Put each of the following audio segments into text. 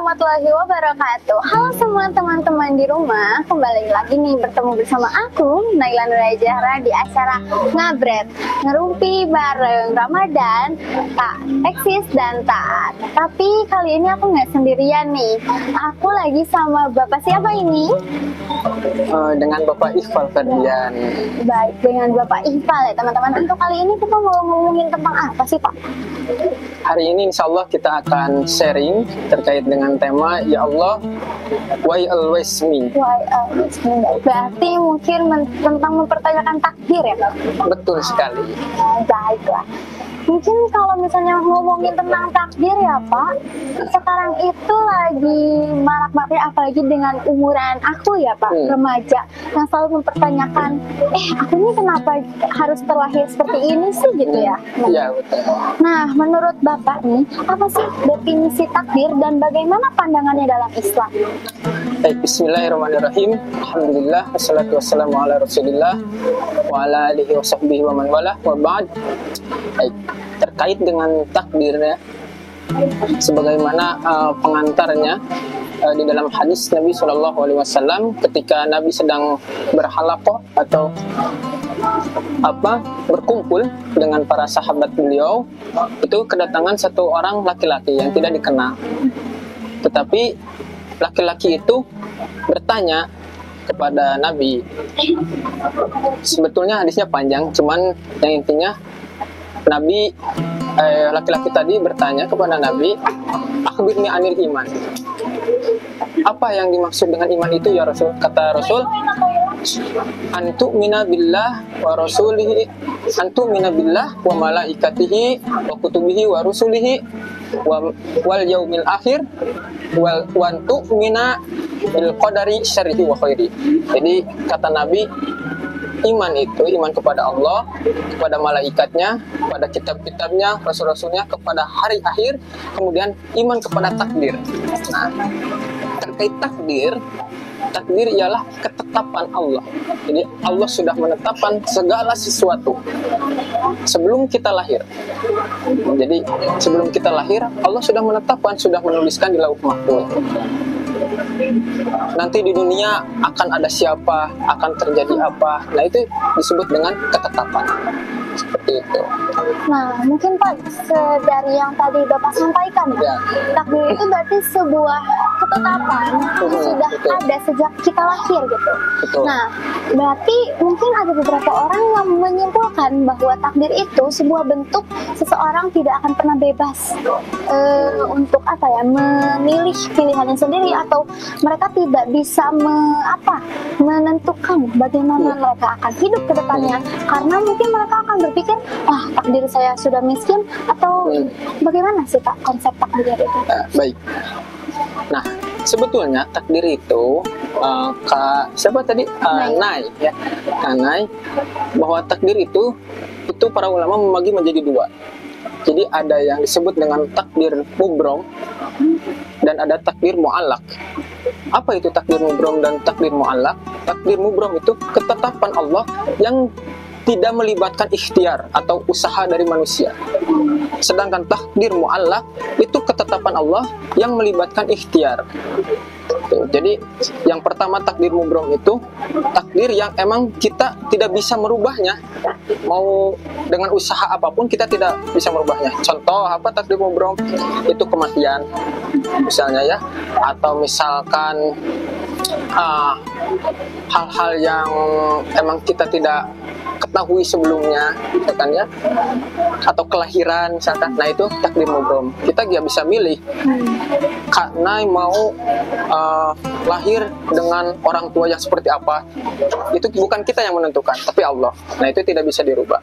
warahmatullahi wabarakatuh. Halo semua teman-teman di rumah, kembali lagi nih bertemu bersama aku Naila Nurajahra di acara Ngabret, ngerumpi bareng Ramadan, Tak Eksis dan Taat. Tapi kali ini aku nggak sendirian nih, aku lagi sama Bapak siapa ini? Dengan Bapak Iqbal Ferdian. Baik, dengan Bapak Iqbal ya teman-teman. Untuk kali ini kita mau ngomongin tentang apa sih Pak? Hari ini insya Allah kita akan sharing terkait dengan tema Ya Allah, Why Always Me. Why always me? Berarti mungkin tentang mempertanyakan takdir ya Pak? Betul sekali. Baiklah. Mungkin kalau misalnya ngomongin tentang takdir ya Pak, sekarang itu lagi marak-maraknya apalagi dengan umuran aku ya Pak, remaja, yang selalu mempertanyakan, aku ini kenapa harus terlahir seperti ini sih gitu ya? Iya betul. Nah, menurut Bapak nih, apa sih definisi takdir dan bagaimana pandangannya dalam Islam? Baik, bismillahirrahmanirrahim. Alhamdulillah, wassalatu wassalamu ala rasulillah wa ala alihi wa sahbihi wa man walah wa ba'd. Baik, terkait dengan takdirnya, sebagaimana pengantarnya di dalam hadis Nabi SAW ketika Nabi sedang berhalaqah atau berkumpul dengan para sahabat beliau, itu kedatangan satu orang laki-laki yang tidak dikenal. Tetapi laki-laki itu bertanya kepada Nabi. Sebetulnya hadisnya panjang, cuman yang intinya Nabi, laki-laki tadi bertanya kepada Nabi, akhbirni anil iman. Apa yang dimaksud dengan iman itu ya Rasul? Kata Rasul, antu mina billah wa rasulihi, antu mina billah wa malaikatihi wa kutubihi wa rusulihi wal yaumil akhir wal wantu mina bil qadari syarrihi wa khairi. Jadi kata Nabi, iman itu iman kepada Allah, kepada malaikatnya, kepada kitab-kitabnya, rasul-rasulnya, kepada hari akhir, kemudian iman kepada takdir. Nah, terkait takdir ialah ketetapan Allah. Jadi Allah sudah menetapkan segala sesuatu sebelum kita lahir. Jadi sebelum kita lahir, Allah sudah menetapkan, sudah menuliskan di Lauh Mahfuz. Nanti di dunia akan ada siapa, akan terjadi apa. Nah, itu disebut dengan ketetapan. Seperti itu. Nah, mungkin Pak, dari yang tadi Bapak sampaikan ya, takdir itu berarti sebuah ketetapan yang sudah ada sejak kita lahir gitu. Betul. Nah, berarti mungkin ada beberapa orang yang menyimpulkan bahwa takdir itu sebuah bentuk seseorang tidak akan pernah bebas untuk memilih pilihannya sendiri, atau mereka tidak bisa menentukan bagaimana mereka akan hidup ke depannya, karena mungkin mereka akan berpikir, takdir saya sudah miskin, atau bagaimana sih Pak konsep takdir itu? Baik. Nah, sebetulnya takdir itu siapa tadi? Nay ya. Nay, bahwa takdir itu para ulama membagi menjadi dua. Jadi ada yang disebut dengan takdir mubrom dan ada takdir mu'allaq. Apa itu takdir mubrom dan takdir mu'allaq? Takdir mubrom itu ketetapan Allah yang tidak melibatkan ikhtiar atau usaha dari manusia. Sedangkan takdir mu'allaq itu ketetapan Allah yang melibatkan ikhtiar. Jadi yang pertama takdir mubrom itu takdir yang emang kita tidak bisa merubahnya. Mau dengan usaha apapun kita tidak bisa merubahnya. Contoh apa takdir mubrom? Itu kematian misalnya ya, atau misalkan hal-hal yang emang kita tidak ketahui sebelumnya, misalkan ya, atau kelahiran misalkan. Nah, itu takdir mubrom. Kita nggak bisa milih karena mau lahir dengan orang tua yang seperti apa. Itu bukan kita yang menentukan, tapi Allah. Nah, itu tidak bisa dirubah.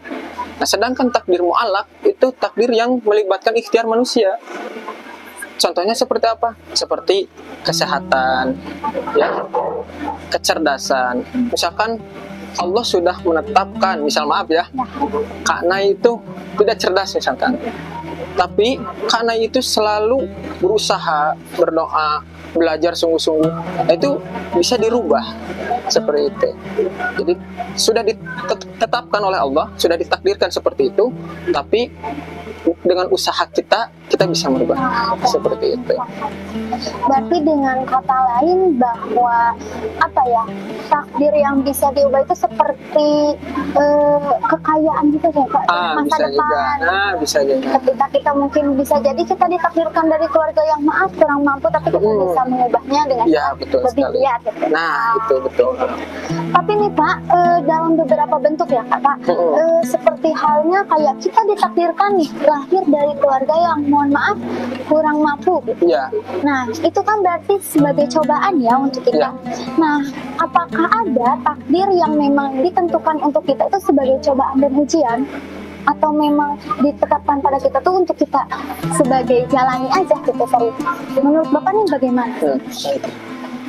Nah, sedangkan takdir mu'allaq itu takdir yang melibatkan ikhtiar manusia. Contohnya seperti apa? Seperti kesehatan, ya, kecerdasan. Misalkan Allah sudah menetapkan, karena itu tidak cerdas misalkan, tapi karena itu selalu berusaha, berdoa, belajar sungguh-sungguh, nah itu bisa dirubah seperti itu. Jadi sudah ditetapkan oleh Allah, sudah ditakdirkan seperti itu, tapi dengan usaha kita kita bisa merubah. Seperti itu. Berarti dengan kata lain bahwa apa ya, takdir yang bisa diubah itu seperti kekayaan gitu ya Pak, masa Bisa depan. juga. Bisa juga. Ketika kita mungkin bisa jadi kita ditakdirkan dari keluarga yang maaf kurang mampu, tapi kita bisa mengubahnya dengan Ya, betul lebih sekali. giat gitu. Nah, itu betul. Tapi nih Pak, dalam beberapa bentuk ya Pak, seperti halnya kayak kita ditakdirkan nih lahir dari keluarga yang mohon maaf kurang mampu gitu. Iya. Nah, itu kan berarti sebagai cobaan ya untuk kita. Ya. Nah, apakah ada takdir yang memang ditentukan untuk kita itu sebagai cobaan dan ujian? Atau memang ditetapkan pada kita tuh untuk kita sebagai jalani aja gitu, sorry. Menurut Bapak nih bagaimana?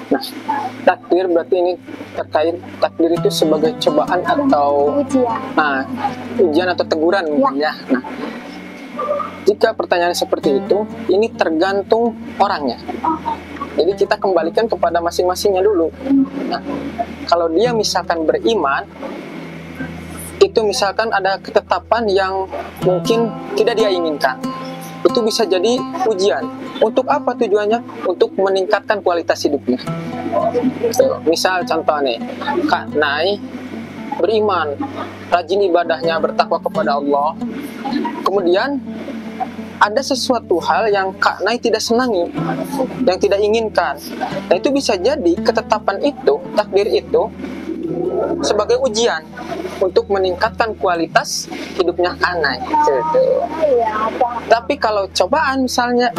Nah, takdir berarti ini terkait takdir itu sebagai cobaan atau Ujian. ujian atau teguran mungkin ya. Nah, jika pertanyaan seperti itu, ini tergantung orangnya. Jadi kita kembalikan kepada masing-masingnya dulu. Nah, kalau dia misalkan beriman, itu misalkan ada ketetapan yang mungkin tidak dia inginkan, itu bisa jadi ujian. Untuk apa tujuannya? Untuk meningkatkan kualitas hidupnya. Misal contoh nih, Kak Nai beriman, rajin ibadahnya, bertakwa kepada Allah. Kemudian ada sesuatu hal yang Kak Nai tidak senangi, yang tidak inginkan. Nah, itu bisa jadi ketetapan itu, takdir itu sebagai ujian untuk meningkatkan kualitas hidupnya Kak Nai. Gitu. Tapi kalau cobaan misalnya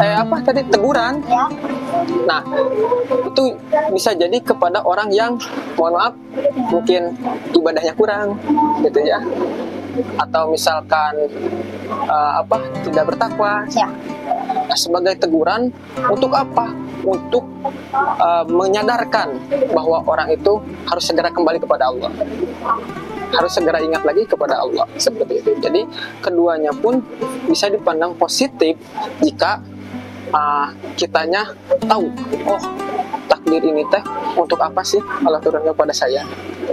teguran. Nah, itu bisa jadi kepada orang yang mohon maaf mungkin ibadahnya kurang gitu ya. Atau misalkan tidak bertakwa. Nah, sebagai teguran untuk apa? Untuk menyadarkan bahwa orang itu harus segera kembali kepada Allah, harus segera ingat lagi kepada Allah, seperti itu. Jadi keduanya pun bisa dipandang positif jika kitanya tahu, oh takdir ini teh untuk apa sih Allah turunkan kepada saya,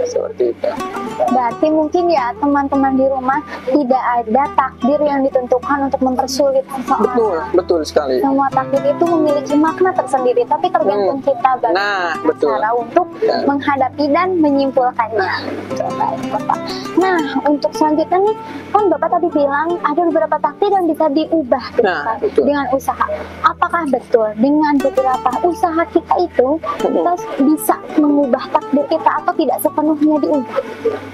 seperti itu. Berarti mungkin ya teman-teman di rumah tidak ada takdir yang ditentukan untuk mempersulit seseorang. Betul sekali. Semua takdir itu memiliki makna tersendiri, tapi tergantung kita bagaimana cara untuk menghadapi dan menyimpulkannya. Nah, untuk selanjutnya nih, kan Bapak tadi bilang ada beberapa takdir yang bisa diubah dengan usaha. Apakah betul dengan beberapa usaha kita itu kita bisa mengubah takdir kita atau tidak sepenuhnya diubah?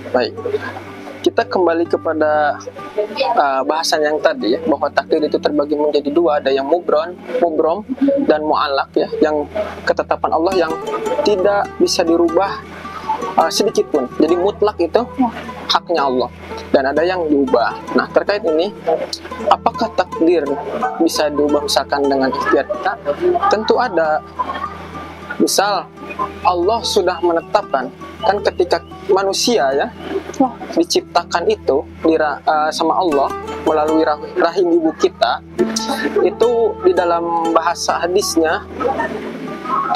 Baik, kita kembali kepada bahasan yang tadi ya, bahwa takdir itu terbagi menjadi dua, ada yang mubrom dan mu'allaq ya, yang ketetapan Allah yang tidak bisa dirubah sedikit pun. Jadi mutlak itu haknya Allah, dan ada yang diubah. Nah, terkait ini, apakah takdir bisa diubah misalkan dengan ikhtiar kita? Tentu ada. Misal Allah sudah menetapkan, kan ketika manusia ya diciptakan itu sama Allah melalui rahim ibu kita, itu di dalam bahasa hadisnya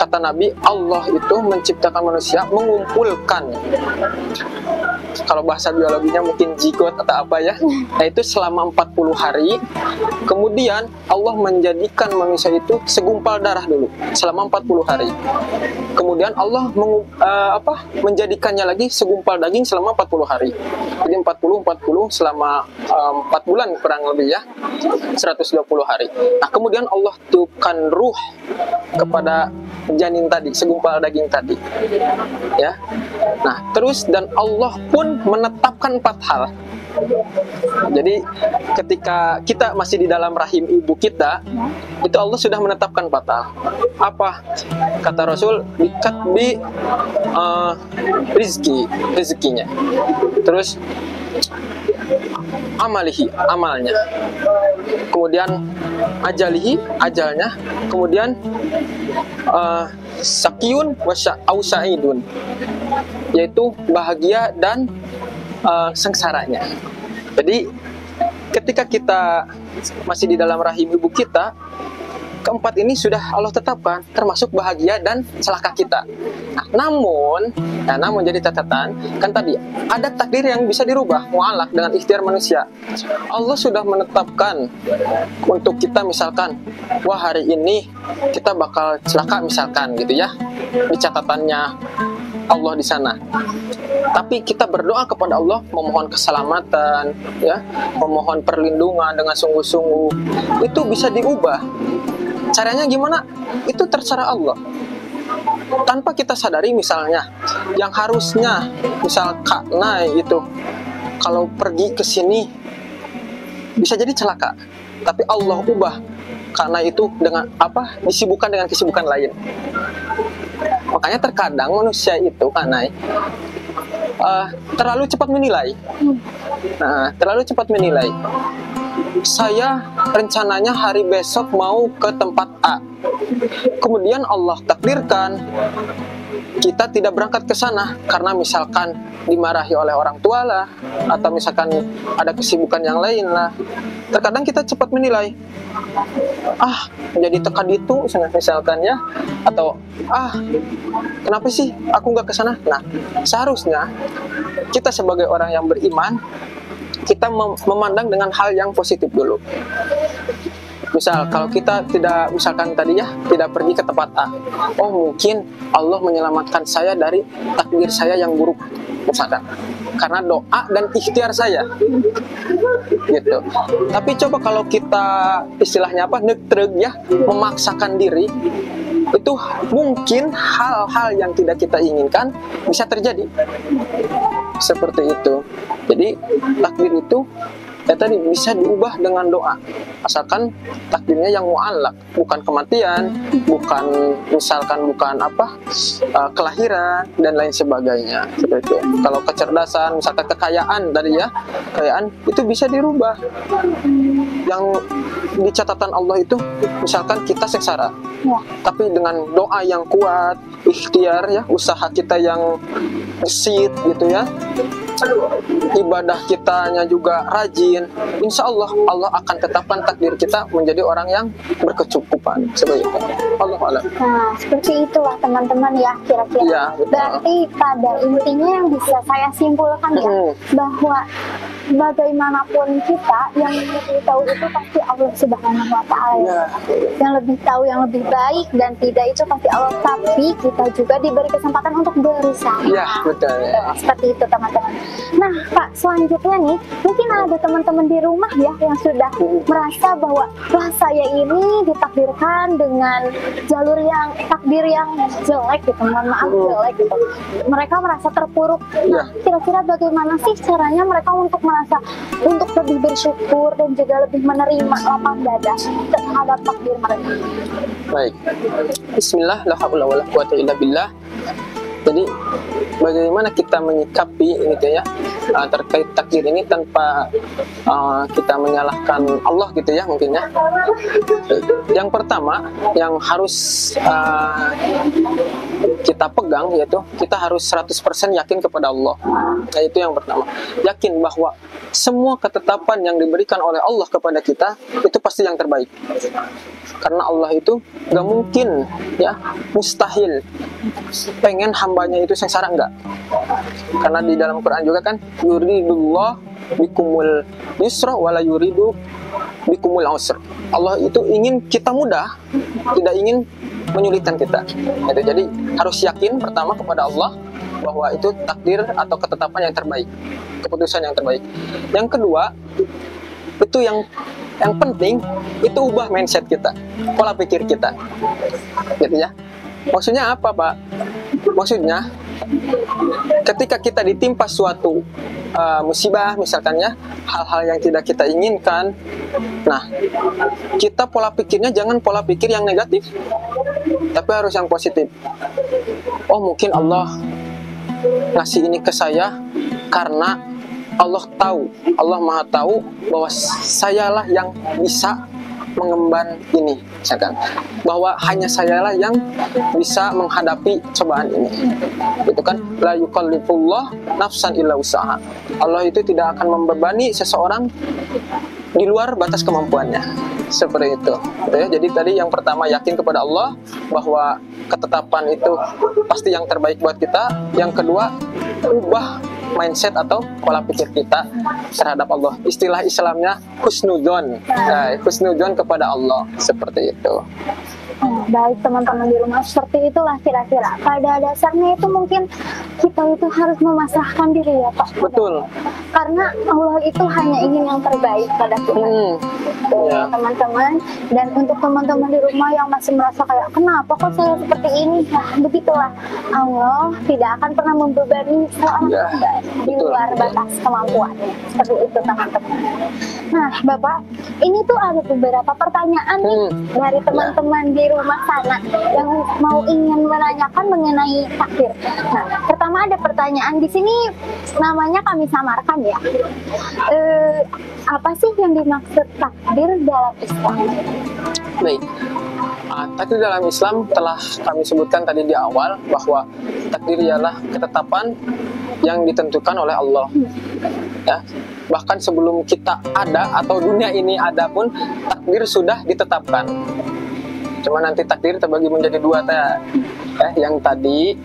kata Nabi, Allah itu menciptakan manusia, mengumpulkan, kalau bahasa biologinya mungkin zigot atau apa ya, nah itu selama 40 hari. Kemudian Allah menjadikan manusia itu segumpal darah dulu selama 40 hari. Kemudian Allah menjadikannya lagi segumpal daging selama 40 hari. Jadi 40 selama 4 bulan kurang lebih ya, 120 hari. Nah, kemudian Allah tiupkan ruh kepada janin tadi, segumpal daging tadi ya. Nah, terus dan Allah pun menetapkan 4 hal. Jadi ketika kita masih di dalam rahim ibu kita, itu Allah sudah menetapkan 4 hal. Apa kata Rasul? Bikatbi rezekinya, terus amalnya, kemudian ajalnya, kemudian sakiyun au sa'idun, yaitu bahagia dan sengsaranya. Jadi ketika kita masih di dalam rahim ibu kita, keempat ini sudah Allah tetapkan, termasuk bahagia dan celaka kita. Nah, namun jadi catatan, kan tadi ada takdir yang bisa dirubah, mu'alaq dengan ikhtiar manusia. Allah sudah menetapkan untuk kita, misalkan, wah hari ini kita bakal celaka misalkan gitu ya, di catatannya Allah di sana. Tapi kita berdoa kepada Allah, memohon keselamatan, ya, memohon perlindungan dengan sungguh-sungguh. Itu bisa diubah. Caranya gimana? Itu terserah Allah. Tanpa kita sadari, misalnya, yang harusnya, misal Kak Nay itu, kalau pergi ke sini bisa jadi celaka. Tapi Allah ubah karena itu dengan apa? Disibukkan dengan kesibukan lain. Makanya terkadang manusia itu Kanai terlalu cepat menilai. Nah, terlalu cepat menilai. Saya rencananya hari besok mau ke tempat A. Kemudian Allah takdirkan kita tidak berangkat ke sana karena misalkan dimarahi oleh orang tua lah, atau misalkan ada kesibukan yang lain lah. Terkadang kita cepat menilai, jadi teka itu misalkan ya, atau kenapa sih aku nggak ke sana? Nah, seharusnya kita sebagai orang yang beriman, kita memandang dengan hal yang positif dulu. Misal kalau kita tidak, misalkan tadi ya, tidak pergi ke tempat A, mungkin Allah menyelamatkan saya dari takdir saya yang buruk, misalkan karena doa dan ikhtiar saya gitu. Tapi coba kalau kita istilahnya netreg ya, memaksakan diri, itu mungkin hal-hal yang tidak kita inginkan bisa terjadi seperti itu. Jadi takdir itu tadi bisa diubah dengan doa, asalkan takdirnya yang mu'allaq, bukan kematian, bukan misalkan kelahiran dan lain sebagainya. Seperti itu. Kalau kecerdasan, misalkan kekayaan tadi ya, kekayaan itu bisa dirubah. Yang di catatan Allah itu, misalkan kita sengsara, tapi dengan doa yang kuat, ikhtiar ya, usaha kita yang gesit gitu ya, ibadah kitanya juga rajin, insya Allah Allah akan tetapkan takdir kita menjadi orang yang berkecukupan. Seperti itu. Allah alam. Nah, seperti itulah teman-teman ya, kira-kira. Ya, berarti pada intinya yang bisa saya simpulkan ya, bahwa bagaimanapun kita, yang lebih tahu itu pasti Allah Subhanahu wa Ta'ala. Ya. Yang lebih tahu, yang lebih baik dan tidak itu pasti Allah. Tapi kita juga diberi kesempatan untuk berusaha. Ya, betul. Ya. Seperti itu teman-teman. Nah, Pak, selanjutnya nih, mungkin ada teman-teman di rumah ya yang sudah merasa bahwa wah, saya ini ditakdirkan dengan jalur yang takdir yang jelek gitu, mohon maaf jelek gitu. Mereka merasa terpuruk. Nah, kira-kira bagaimana sih caranya mereka untuk lebih bersyukur dan juga lebih menerima lapang dada terhadap takdir mereka? Baik. Bismillah, la haula wala quwata illa billah. Jadi bagaimana kita menyikapi gitu ya, terkait takdir ini tanpa kita menyalahkan Allah gitu ya, mungkin ya. Yang pertama yang harus kita pegang, yaitu kita harus 100% yakin kepada Allah. Nah, itu yang pertama. Yakin bahwa semua ketetapan yang diberikan oleh Allah kepada kita itu pasti yang terbaik. Karena Allah itu gak mungkin ya, mustahil pengen hambanya itu sengsara, enggak. Karena di dalam Quran juga kan, yuridullah bikumul yusra wala yuridu bikumul usra. Allah itu ingin kita mudah, tidak ingin menyulitkan kita. Gitu. Jadi harus yakin pertama kepada Allah bahwa itu takdir atau ketetapan yang terbaik, keputusan yang terbaik. Yang kedua, itu yang penting, itu ubah mindset kita, pola pikir kita, gitu ya. Maksudnya apa, Pak? Maksudnya ketika kita ditimpa suatu musibah, misalkan ya, hal-hal yang tidak kita inginkan, nah, kita pola pikirnya jangan pola pikir yang negatif, tapi harus yang positif. Mungkin Allah ngasih ini ke saya karena Allah tahu, Allah Maha tahu bahwa sayalah yang bisa mengemban ini, misalkan, bahwa hanya sayalah yang bisa menghadapi cobaan ini. Itu kan, la yukallifullah nafsan illa usaha. Allah itu tidak akan membebani seseorang di luar batas kemampuannya. Seperti itu. Gitu ya. Jadi tadi yang pertama yakin kepada Allah bahwa ketetapan itu pasti yang terbaik buat kita. Yang kedua, ubah mindset atau pola pikir kita terhadap Allah. Istilah Islamnya husnudzon. Husnudzon kepada Allah, seperti itu. Baik teman-teman di rumah, seperti itulah kira-kira. Pada dasarnya itu mungkin kita itu harus memasrahkan diri ya Pak. Betul. Karena Allah itu hanya ingin yang terbaik pada kita. Ya. Teman-teman, dan untuk teman-teman di rumah yang masih merasa kayak kenapa kok saya seperti ini, nah begitulah, Allah tidak akan pernah membebani seorang hamba di luar batas kemampuannya. Seperti itu teman-teman. Nah Bapak, ini tuh ada beberapa pertanyaan nih dari teman-teman di rumah sana yang ingin menanyakan mengenai takdir. Nah, pertama ada pertanyaan di sini, namanya kami samarkan ya. Apa sih yang dimaksud takdir dalam Islam? Baik. Takdir dalam Islam telah kami sebutkan tadi di awal bahwa takdir ialah ketetapan yang ditentukan oleh Allah. Ya. Bahkan sebelum kita ada atau dunia ini ada pun takdir sudah ditetapkan. Cuma nanti takdir terbagi menjadi dua yang tadi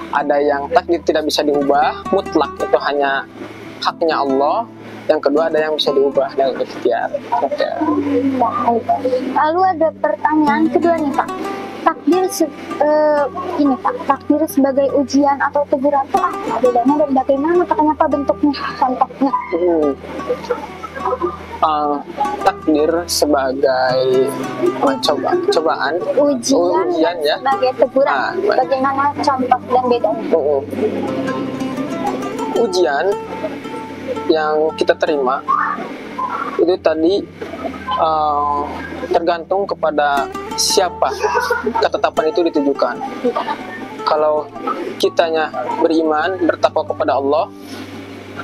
ada yang takdir tidak bisa diubah, mutlak itu hanya haknya Allah. Yang kedua ada yang bisa diubah dengan ikhtiar. Lalu ada pertanyaan kedua nih Pak. Takdir ini Pak, takdir sebagai ujian atau teguran itu apa bedanya dan bagaimana katanya Pak bentuknya, contohnya? Takdir sebagai cobaan, ujian ya, sebagai teguran. Bagaimana contoh dan bedanya? Ujian yang kita terima itu tadi tergantung kepada siapa ketetapan itu ditujukan. Kalau kitanya beriman, bertakwa kepada Allah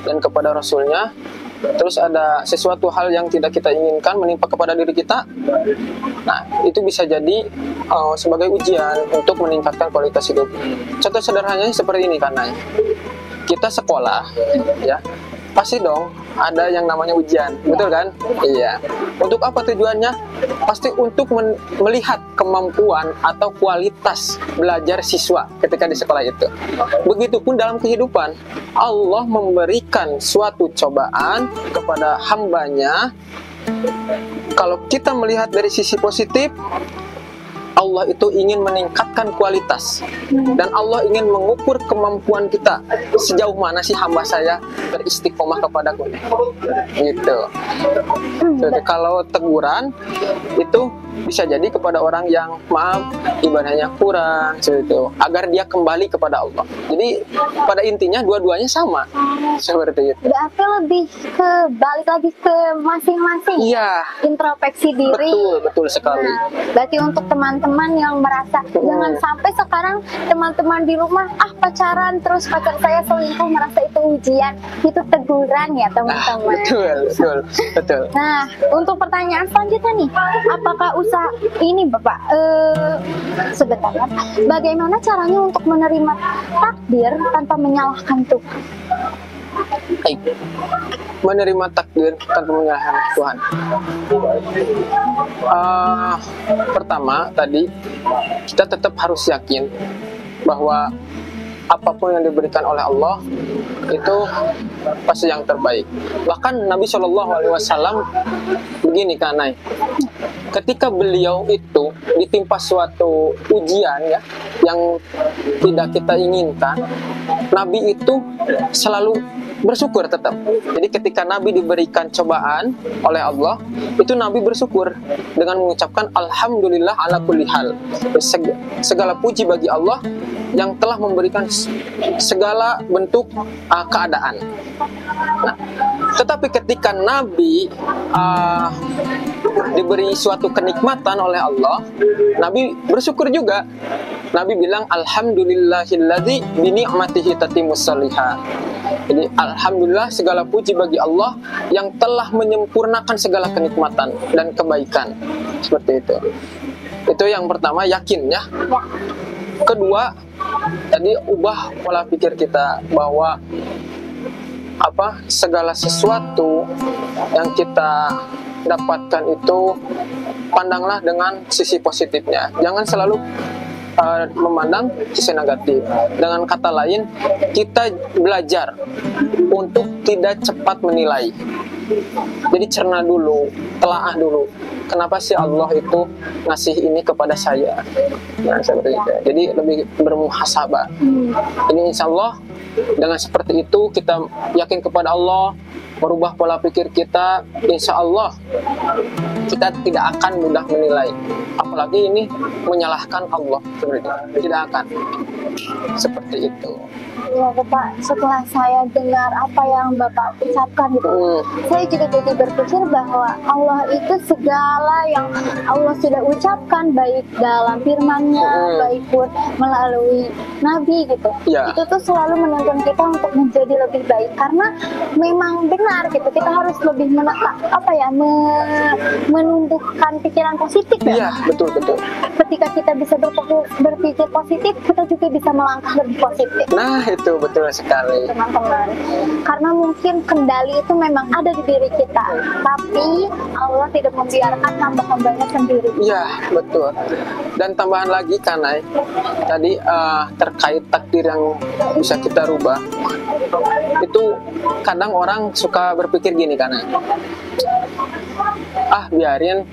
dan kepada Rasulnya, terus ada sesuatu hal yang tidak kita inginkan menimpa kepada diri kita, nah itu bisa jadi sebagai ujian untuk meningkatkan kualitas hidup. Contoh sederhananya seperti ini, karena kita sekolah ya, pasti dong ada yang namanya ujian, betul kan? Iya. Untuk apa tujuannya? Pasti untuk melihat kemampuan atau kualitas belajar siswa ketika di sekolah itu. Begitupun dalam kehidupan, Allah memberikan suatu cobaan kepada hambanya. Kalau kita melihat dari sisi positif, Allah itu ingin meningkatkan kualitas dan Allah ingin mengukur kemampuan kita, sejauh mana sih hamba saya beristiqomah kepadaku gitu. Jadi kalau teguran itu bisa jadi kepada orang yang maaf ibadahnya kurang gitu, agar dia kembali kepada Allah. Jadi pada intinya dua-duanya sama seperti itu. Berarti lebih ke balik lagi ke masing-masing. Iya. Introspeksi diri. Betul sekali. Nah, berarti untuk teman-teman yang merasa jangan sampai sekarang teman-teman di rumah pacaran terus pacar saya selingkuh merasa itu ujian, itu teguran ya teman-teman. Betul. Nah, untuk pertanyaan selanjutnya nih, apakah usaha ini Bapak sebentar, bagaimana caranya untuk menerima takdir tanpa menyalahkan Tuhan? Baik. Menerima takdir tanpa menyalahkan Tuhan. Pertama tadi kita tetap harus yakin bahwa apapun yang diberikan oleh Allah itu pasti yang terbaik. Bahkan Nabi Shallallahu Alaihi Wasallam begini karena ketika beliau itu ditimpa suatu ujian ya yang tidak kita inginkan, Nabi itu selalu bersyukur tetap. Jadi ketika Nabi diberikan cobaan oleh Allah, itu Nabi bersyukur dengan mengucapkan alhamdulillah ala kulli hal. Segala puji bagi Allah yang telah memberikan segala bentuk keadaan. Nah, tetapi ketika Nabi diberi suatu kenikmatan oleh Allah, Nabi bersyukur juga. Nabi bilang alhamdulillahilladzi bi ni'matihi tatimmus shalihat. Jadi alhamdulillah segala puji bagi Allah yang telah menyempurnakan segala kenikmatan dan kebaikan. Seperti itu. Itu yang pertama, yakin ya. Kedua, tadi ubah pola pikir kita bahwa segala sesuatu yang kita dapatkan itu, pandanglah dengan sisi positifnya. Jangan selalu memandang sisi negatif. Dengan kata lain, kita belajar untuk tidak cepat menilai. Jadi cerna dulu, telaah dulu. Kenapa sih Allah itu ngasih ini kepada saya? Nah, seperti itu. Jadi lebih bermuhasabah. Ini insya Allah dengan seperti itu kita yakin kepada Allah, merubah pola pikir kita, insya Allah kita tidak akan mudah menilai. Apalagi ini menyalahkan Allah, tidak akan seperti itu. Ya Bapak, setelah saya dengar apa yang Bapak ucapkan itu, saya juga jadi berpikir bahwa Allah itu segala yang Allah sudah ucapkan, baik dalam firman-Nya, baik pun melalui Nabi gitu. Ya. Itu tuh selalu menuntun kita untuk menjadi lebih baik, karena memang benar gitu. Kita harus lebih menumbuhkan pikiran positif ya. Iya, betul. Ketika kita bisa berpikir positif, kita juga bisa melangkah lebih positif. Nah, itu betul sekali. Teman-teman, karena mungkin kendali itu memang ada di diri kita, tapi Allah tidak membiarkan hamba-hambanya sendiri. Iya, betul. Dan tambahan lagi Kanai, tadi terkait takdir yang bisa kita rubah, itu kadang orang suka berpikir gini Kanai, biarin,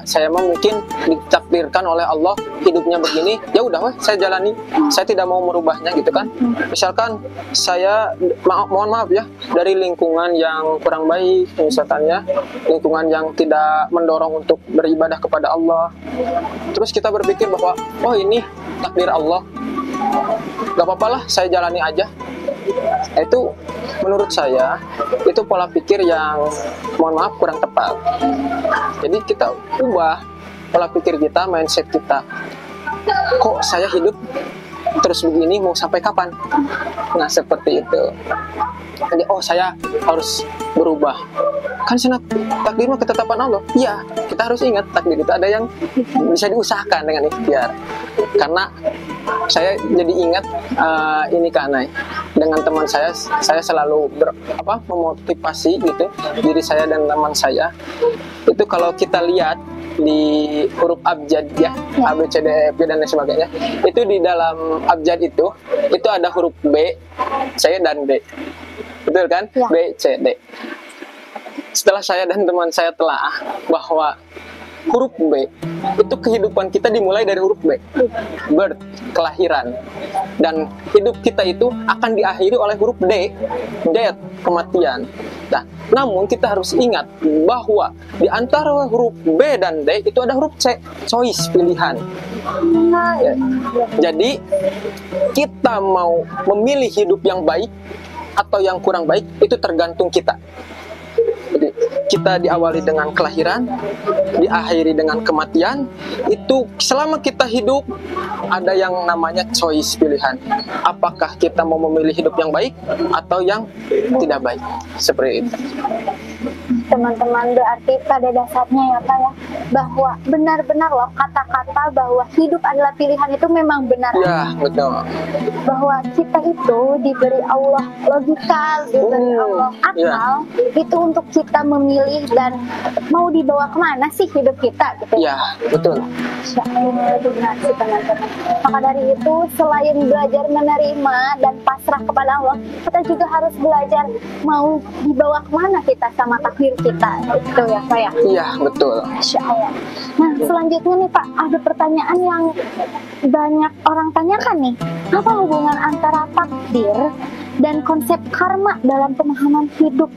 saya mah mungkin ditakdirkan oleh Allah hidupnya begini, ya udah weh, saya jalani, saya tidak mau merubahnya gitu kan. Misalkan saya mohon maaf ya, dari lingkungan yang kurang baik, misalkan ya, lingkungan yang tidak mendorong untuk beribadah kepada Allah, terus kita berpikir bahwa oh ini takdir Allah, gak apa-apa lah, saya jalani aja. Itu menurut saya itu pola pikir yang mohon maaf kurang tepat. Jadi kita ubah pola pikir kita, mindset kita. Kok saya hidup terus begini, mau sampai kapan? Nah, seperti itu. Jadi saya harus berubah. Kan takdir mah ketetapan Allah. Iya, kita harus ingat takdir itu ada yang bisa diusahakan dengan ikhtiar. Karena saya jadi ingat ini Kanai, dengan teman saya selalu memotivasi gitu diri saya dan teman saya. Itu kalau kita lihat di huruf abjad ya, A B C D E F G dan lain sebagainya, itu di dalam abjad itu ada huruf B, C dan D, betul kan? Ya. B, C, D. Setelah saya dan teman saya telah bahwa huruf B itu kehidupan kita dimulai dari huruf B, birth, kelahiran, dan hidup kita itu akan diakhiri oleh huruf D, death, kematian. Nah, namun kita harus ingat bahwa di antara huruf B dan D itu ada huruf C, choice, pilihan. Ya. Jadi kita mau memilih hidup yang baik atau yang kurang baik itu tergantung kita. Jadi kita diawali dengan kelahiran, diakhiri dengan kematian. Itu selama kita hidup ada yang namanya choice, pilihan. Apakah kita mau memilih hidup yang baik atau yang tidak baik? Seperti itu. Teman-teman, berarti pada dasarnya ya Pak ya, bahwa benar-benar loh kata-kata bahwa hidup adalah pilihan itu memang benar. Ya, betul. Bahwa kita itu diberi Allah logika, diberi Allah akal, itu untuk kita memilih dan mau dibawa kemana sih hidup kita gitu. Ya, betul. Benar sih teman-teman. Maka dari itu selain belajar menerima dan pasrah kepada Allah, kita juga harus belajar mau dibawa kemana kita sama takdir kita, itu ya Pak ya. Iya, betul. Masya Allah. Nah, selanjutnya nih Pak, ada pertanyaan yang banyak orang tanyakan nih. Apa hubungan antara takdir dan konsep karma dalam pemahaman hidup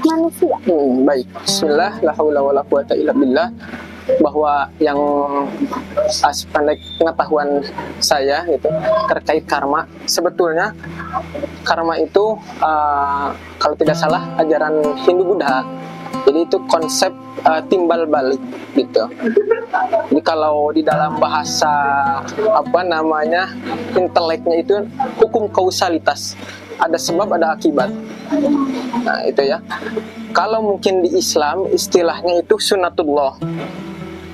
manusia? Baik. Bismillah, la haula wala quwata illa billah. Bahwa yang pendek pengetahuan saya itu terkait karma, sebetulnya karma itu kalau tidak salah ajaran Hindu Buddha. Jadi itu konsep timbal balik gitu. Jadi kalau di dalam bahasa inteleknya itu hukum kausalitas, ada sebab ada akibat. Nah itu ya. Kalau mungkin di Islam istilahnya itu sunnatullah.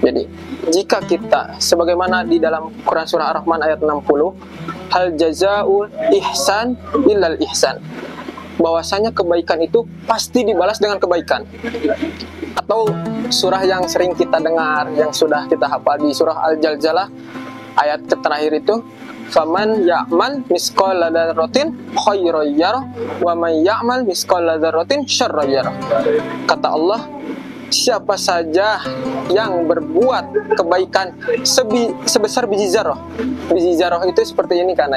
Jadi jika kita sebagaimana di dalam Quran surah Ar-Rahman ayat 60, hal jazaa'ul ihsan illal ihsan. bahwasanya kebaikan itu pasti dibalas dengan kebaikan. Atau surah yang sering kita dengar, yang sudah kita hafal di surah Al-Zalzalah ayat terakhir itu, faman ya'mal misqala dzarratin khairan yarah wa man ya'mal misqala dzarratin syarran yarah. Kata Allah, siapa saja yang berbuat kebaikan sebesar biji zarah. Biji zarah itu seperti ini kan,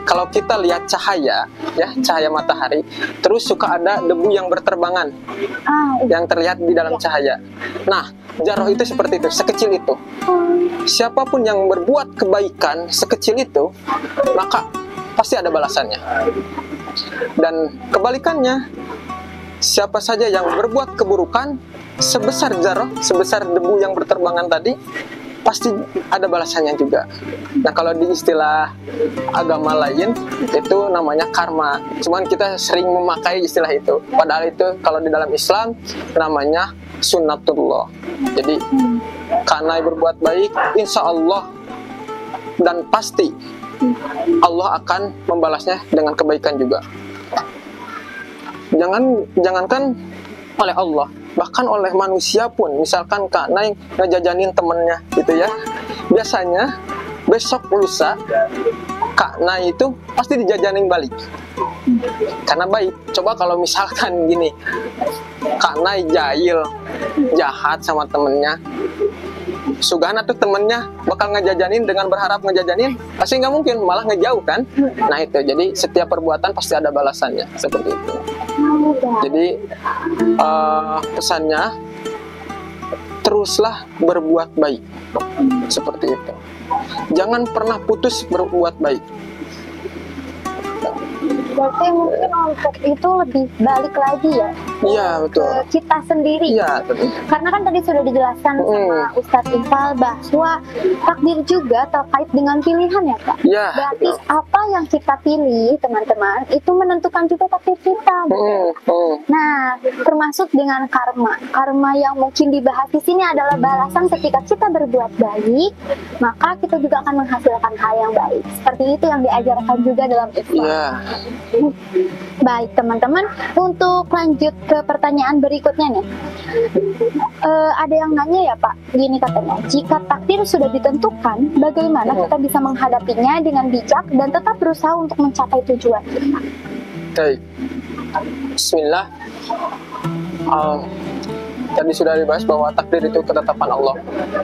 kalau kita lihat cahaya, ya cahaya matahari, terus suka ada debu yang berterbangan, yang terlihat di dalam cahaya. Nah, zarah itu seperti itu, sekecil itu. Siapapun yang berbuat kebaikan sekecil itu, maka pasti ada balasannya. Dan kebalikannya, siapa saja yang berbuat keburukan sebesar zarah, sebesar debu yang berterbangan tadi, pasti ada balasannya juga. Nah, kalau di istilah agama lain itu namanya karma. Cuman kita sering memakai istilah itu. Padahal itu kalau di dalam Islam namanya sunnatullah. Jadi karena berbuat baik, insya Allah dan pasti Allah akan membalasnya dengan kebaikan juga. Jangankan oleh Allah, bahkan oleh manusia pun, misalkan Kak Nay ngejajanin temennya gitu ya, biasanya besok lusa Kak Nay itu pasti dijajanin balik karena baik. Coba kalau misalkan gini, Kak Nay jahil, jahat sama temennya, Sugana tuh temennya bakal ngejajanin dengan berharap ngejajanin, pasti nggak mungkin, malah ngejauh kan. Nah itu, jadi setiap perbuatan pasti ada balasannya, seperti itu. Jadi pesannya, teruslah berbuat baik, seperti itu. Jangan pernah putus berbuat baik. Berarti mungkin untuk itu lebih balik lagi ya? Iya, betul. Ke kita sendiri. Iya, betul. Karena kan tadi sudah dijelaskan sama Ustadz Infal bahwa takdir juga terkait dengan pilihan ya Kak? Iya. Berarti apa yang kita pilih, teman-teman, itu menentukan juga takdir kita. Nah, termasuk dengan karma. Karma yang mungkin dibahas di sini adalah balasan ketika kita berbuat baik, maka kita juga akan menghasilkan hal yang baik. Seperti itu yang diajarkan juga dalam Islam. Iya. Baik teman-teman, untuk lanjut ke pertanyaan berikutnya nih, ada yang nanya ya Pak, gini katanya, jika takdir sudah ditentukan, bagaimana kita bisa menghadapinya dengan bijak dan tetap berusaha untuk mencapai tujuan kita? Baik. Bismillah. Tadi sudah dibahas bahwa takdir itu ketetapan Allah.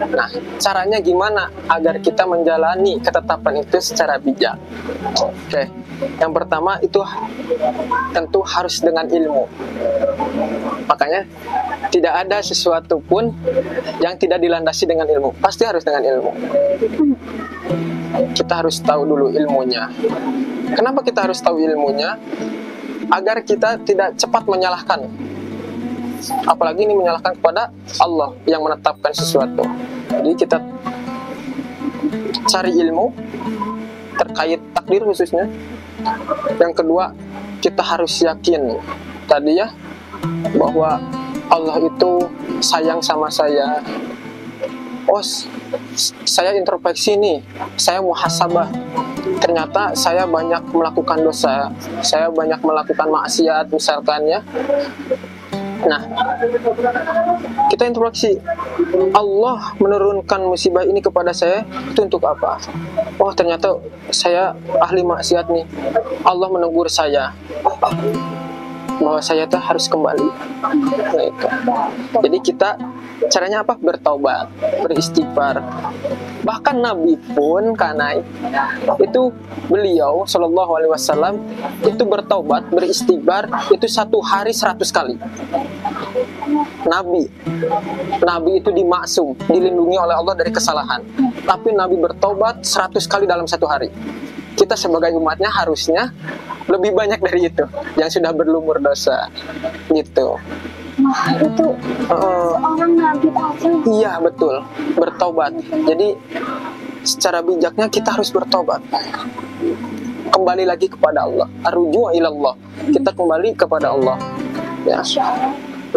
Nah, caranya gimana agar kita menjalani ketetapan itu secara bijak? Oke. Yang pertama itu tentu harus dengan ilmu. Makanya tidak ada sesuatu pun yang tidak dilandasi dengan ilmu. Pasti harus dengan ilmu. Kita harus tahu dulu ilmunya. Kenapa kita harus tahu ilmunya? Agar kita tidak cepat menyalahkan. Apalagi ini menyalahkan kepada Allah yang menetapkan sesuatu. Jadi kita cari ilmu terkait takdir khususnya. Yang kedua, kita harus yakin tadi ya, bahwa Allah itu sayang sama saya. Oh, saya introspeksi nih, saya muhasabah. Ternyata saya banyak melakukan dosa, saya banyak melakukan maksiat misalkan ya. Nah, kita introspeksi, Allah menurunkan musibah ini kepada saya itu untuk apa? Oh, ternyata saya ahli maksiat nih. Allah menegur saya bahwa saya tuh harus kembali. Nah, itu. Jadi kita caranya apa? Bertaubat, beristighfar. Bahkan Nabi pun karena itu beliau Shallallahu Alaihi Wasallam itu bertaubat, beristighfar itu 1 hari 100 kali. Nabi itu dimaksum, dilindungi oleh Allah dari kesalahan. Tapi Nabi bertaubat 100 kali dalam 1 hari. Kita sebagai umatnya harusnya lebih banyak dari itu, yang sudah berlumur dosa, gitu. Wah, itu seorang Nabi aja. Iya, betul. Bertobat. Jadi secara bijaknya kita harus bertobat. Kembali lagi kepada Allah. Arju ilallah. Kita kembali kepada Allah. Ya.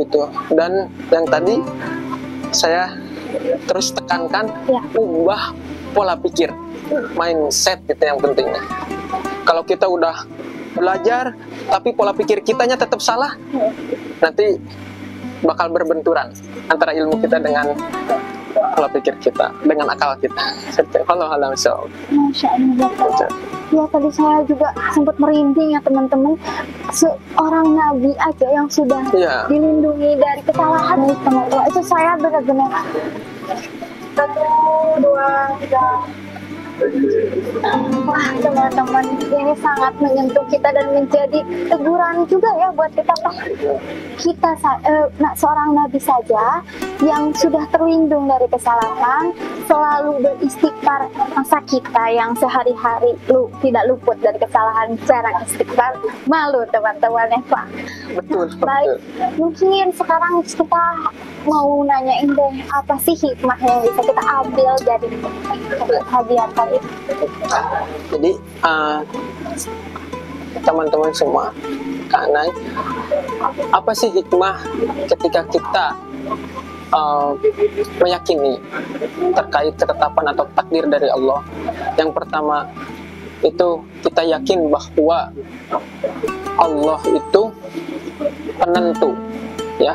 Itu. Dan yang tadi saya terus tekankan, ubah pola pikir. Mindset itu yang pentingnya. Kalau kita udah belajar, tapi pola pikir kitanya tetap salah, nanti bakal berbenturan antara ilmu kita dengan pola pikir kita, dengan akal kita. Allah alam so. Masya Allah, Bapak. Ya, tadi saya juga sempat merinding ya teman-teman. Seorang nabi aja yang sudah Iya. dilindungi dari kesalahan nih teman-teman. Itu saya benar-benar 1, 2, 3. Wah teman-teman, ini sangat menyentuh kita dan menjadi teguran juga ya buat kita, Pak. Kita seorang nabi saja yang sudah terlindung dari kesalahan, selalu beristighfar. Masa kita yang sehari-hari tidak luput dari kesalahan, jarang istighfar, malu teman-teman ya, Pak. Betul. Baik, mungkin sekarang kita mau nanyain deh, apa sih hikmah yang bisa kita ambil dari hadiah tadi? Jadi teman-teman semua, Kak Nay, apa sih hikmah ketika kita meyakini terkait ketetapan atau takdir dari Allah? Yang pertama itu kita yakin bahwa Allah itu penentu, ya,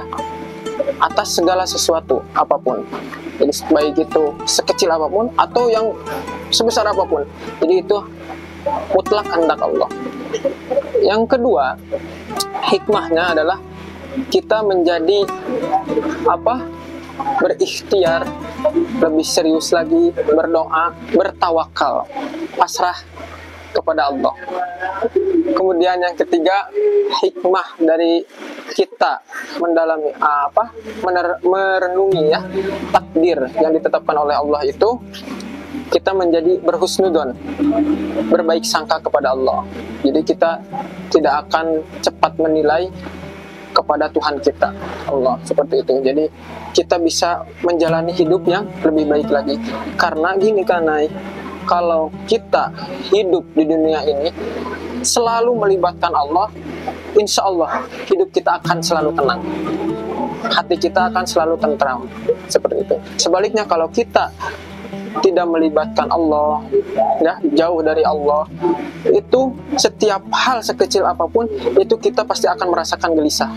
atas segala sesuatu apapun. Jadi baik itu sekecil apapun atau yang sebesar apapun. Jadi itu mutlak kehendak Allah. Yang kedua, hikmahnya adalah kita menjadi berikhtiar, lebih serius lagi, berdoa, bertawakal, pasrah kepada Allah. Kemudian yang ketiga, hikmah dari kita mendalami merenungi ya takdir yang ditetapkan oleh Allah itu, kita menjadi berhusnudon, berbaik sangka kepada Allah. Jadi kita tidak akan cepat menilai kepada Tuhan kita, Allah, seperti itu. Jadi kita bisa menjalani hidup yang lebih baik lagi. Karena gini kan, Nay, kalau kita hidup di dunia ini selalu melibatkan Allah, insya Allah hidup kita akan selalu tenang, hati kita akan selalu tentram, seperti itu. Sebaliknya kalau kita tidak melibatkan Allah, ya, jauh dari Allah, itu setiap hal sekecil apapun itu kita pasti akan merasakan gelisah.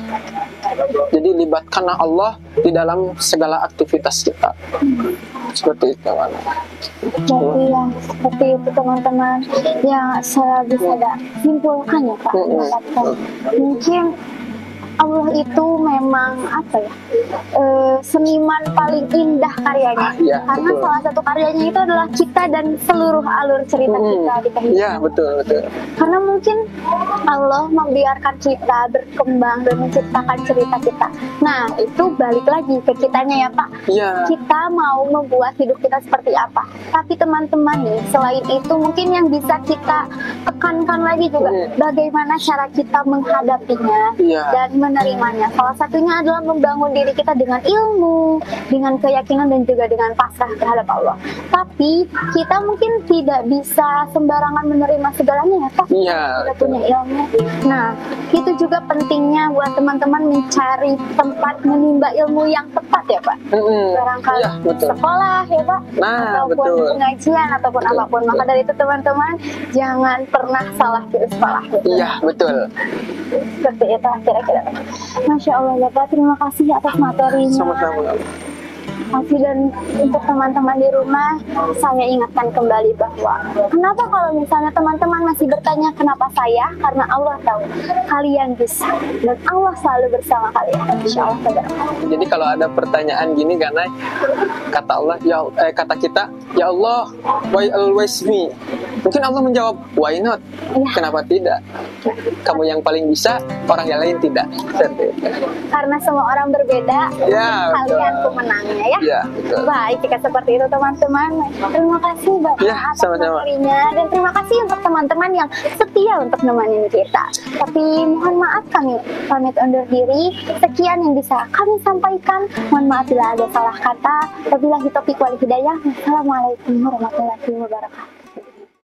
Jadi libatkanlah Allah di dalam segala aktivitas kita, seperti itu. Jadi yang seperti itu teman-teman, yang saya bisa simpulkan ya Pak, mungkin Allah itu memang seniman paling indah karyanya, ya, karena betul. salah satu karyanya itu adalah kita dan seluruh alur cerita kita di kehidupan. Ya, betul. Karena mungkin Allah membiarkan kita berkembang dan menciptakan cerita kita. Nah, itu balik lagi ke kitanya ya Pak. Ya. Kita mau membuat hidup kita seperti apa. Tapi teman-teman nih, selain itu mungkin yang bisa kita tekankan lagi juga bagaimana cara kita menghadapinya dan menerimanya. Salah satunya adalah membangun diri kita dengan ilmu, dengan keyakinan dan juga dengan pasrah terhadap Allah. Tapi kita mungkin tidak bisa sembarangan menerima segalanya ya Pak. Iya. Kita punya ilmu. Nah, itu juga pentingnya buat teman-teman mencari tempat menimba ilmu yang tepat ya Pak. Barangkali sekolah ya Pak, ataupun pengajian ataupun apapun. Maka dari itu teman-teman jangan pernah salah pilih sekolah. Iya, betul. Seperti itu kira-kira. Masya Allah Bapak, terima kasih atas materinya. Sama-sama. Masih, dan untuk teman-teman di rumah, saya ingatkan kembali bahwa kenapa kalau misalnya teman-teman masih bertanya kenapa saya, karena Allah tahu kalian bisa dan Allah selalu bersama kalian. Insya Allah. Jadi kalau ada pertanyaan gini, karena kata Allah, kata kita, ya Allah, why always me? Mungkin Allah menjawab, why not? Ya. Kenapa tidak? Kamu yang paling bisa, orang yang lain tidak. Karena semua orang berbeda, ya, kalian pemenangnya ya. Ya, betul. Baik, jika seperti itu teman-teman, terima kasih Bapak atas materinya, dan terima kasih untuk teman-teman yang setia untuk nemenin kita. Tapi mohon maaf, kami pamit undur diri. Sekian yang bisa kami sampaikan. Mohon maaf bila ada salah kata. Wabillahi taufiq wal hidayah. Wassalamualaikum warahmatullahi wabarakatuh.